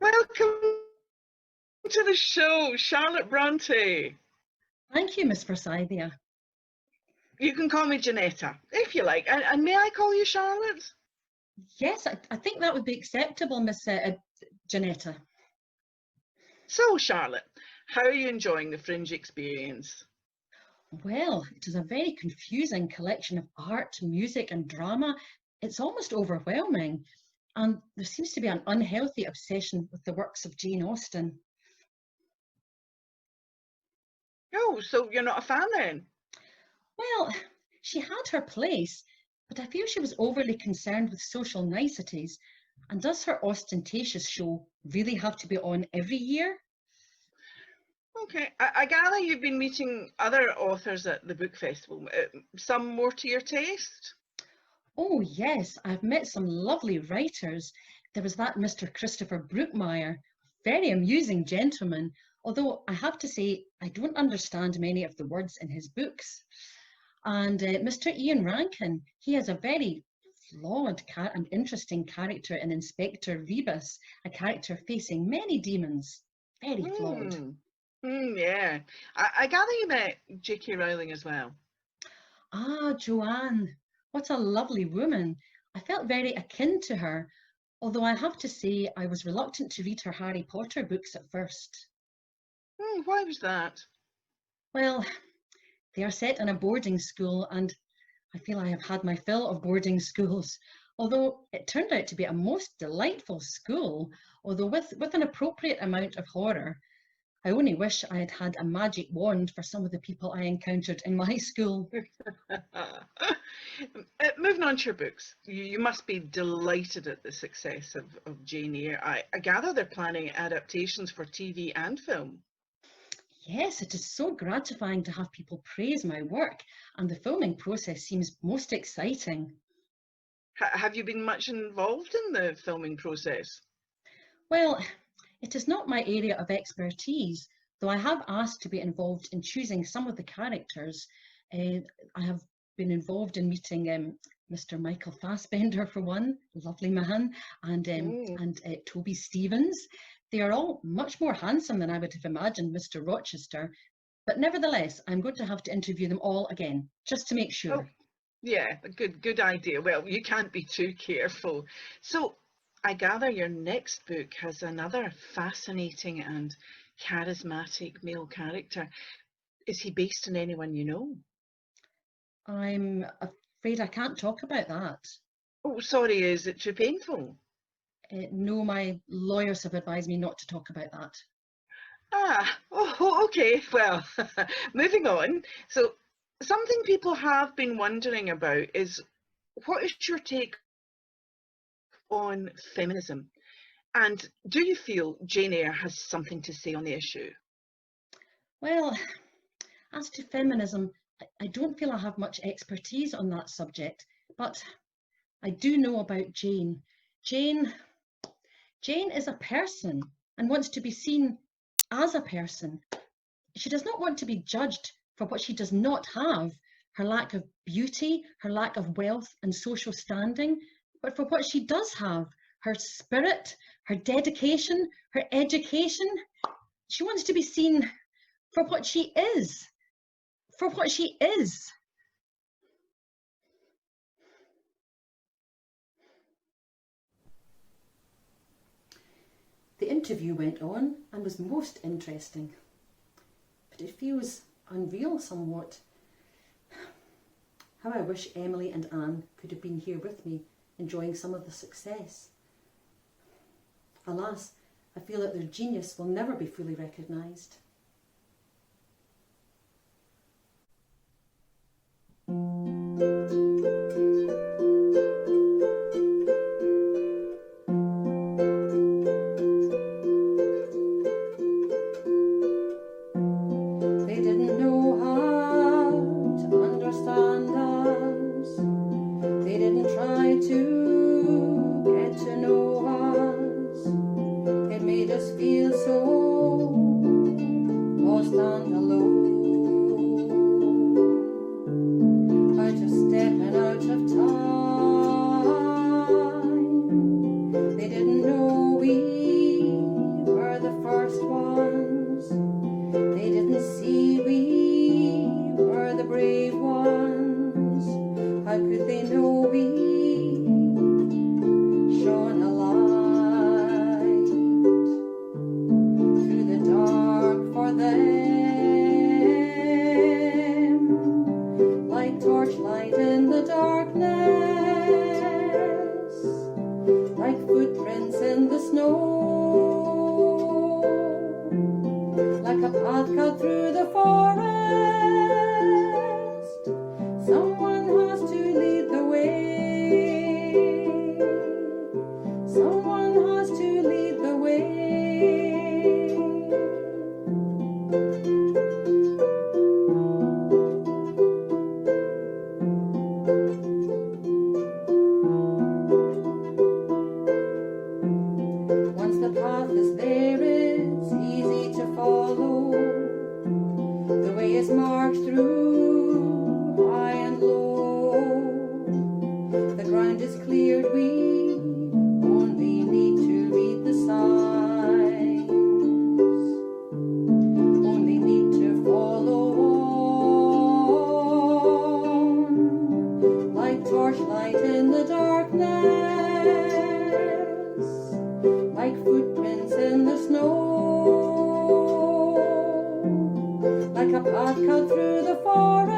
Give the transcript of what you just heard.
Welcome to the show, Charlotte Bronte. Thank you, Miss Forsythia. You can call me Janetta, if you like. And may I call you Charlotte? Yes, I think that would be acceptable, Miss Janetta. So, Charlotte, how are you enjoying the Fringe experience? Well, it is a very confusing collection of art, music and drama. It's almost overwhelming. And there seems to be an unhealthy obsession with the works of Jane Austen. Oh, so you're not a fan then? Well, she had her place, but I feel she was overly concerned with social niceties. And does her ostentatious show really have to be on every year? Okay, I gather you've been meeting other authors at the book festival, some more to your taste? Oh yes, I've met some lovely writers. There was that Mr. Christopher Brookmeyer, very amusing gentleman, although I have to say I don't understand many of the words in his books. And Mr. Ian Rankin, he has a very flawed and interesting character in Inspector Rebus, a character facing many demons. Very flawed. Yeah. I gather you met J.K. Rowling as well. Ah, Joanne, what a lovely woman. I felt very akin to her, although I have to say I was reluctant to read her Harry Potter books at first. Why was that? Well, they are set in a boarding school, and I feel I have had my fill of boarding schools, although it turned out to be a most delightful school, although with an appropriate amount of horror. I only wish I had had a magic wand for some of the people I encountered in my school. Moving on to your books, you must be delighted at the success of Jane Eyre. I gather they're planning adaptations for TV and film. Yes, it is so gratifying to have people praise my work, and the filming process seems most exciting. Have you been much involved in the filming process? Well, it is not my area of expertise, though I have asked to be involved in choosing some of the characters. I have been involved in meeting Mr. Michael Fassbender, for one, lovely man, and Toby Stevens. They are all much more handsome than I would have imagined Mr. Rochester, but nevertheless, I'm going to have to interview them all again, just to make sure. Oh, yeah, good idea. Well, you can't be too careful. So, I gather your next book has another fascinating and charismatic male character. Is he based on anyone you know? I'm afraid I can't talk about that. Oh, sorry, is it too painful? No, my lawyers have advised me not to talk about that. Okay, well, moving on. So, something people have been wondering about is, what is your take on feminism? And do you feel Jane Eyre has something to say on the issue? Well, as to feminism, I don't feel I have much expertise on that subject, but I do know about Jane. Jane is a person and wants to be seen as a person. She does not want to be judged for what she does not have, her lack of beauty, her lack of wealth and social standing, but for what she does have, her spirit, her dedication, her education. She wants to be seen for what she is, for what she is. The interview went on and was most interesting, but it feels unreal somewhat. How I wish Emily and Anne could have been here with me, enjoying some of the success. Alas, I feel that their genius will never be fully recognised. They didn't know how to understand us. They didn't try to get to know us. It made us feel so lost and alone. Our a path cut through the forest. Someone has to lead the way. Someone has to lead the way. Once the path is there, it's easy to follow. The way is marked through high and low. The ground is cleared, we only need to read the signs. Only need to follow on, like torchlight in the darkness, like footprints in the snow, like a path cut through the forest.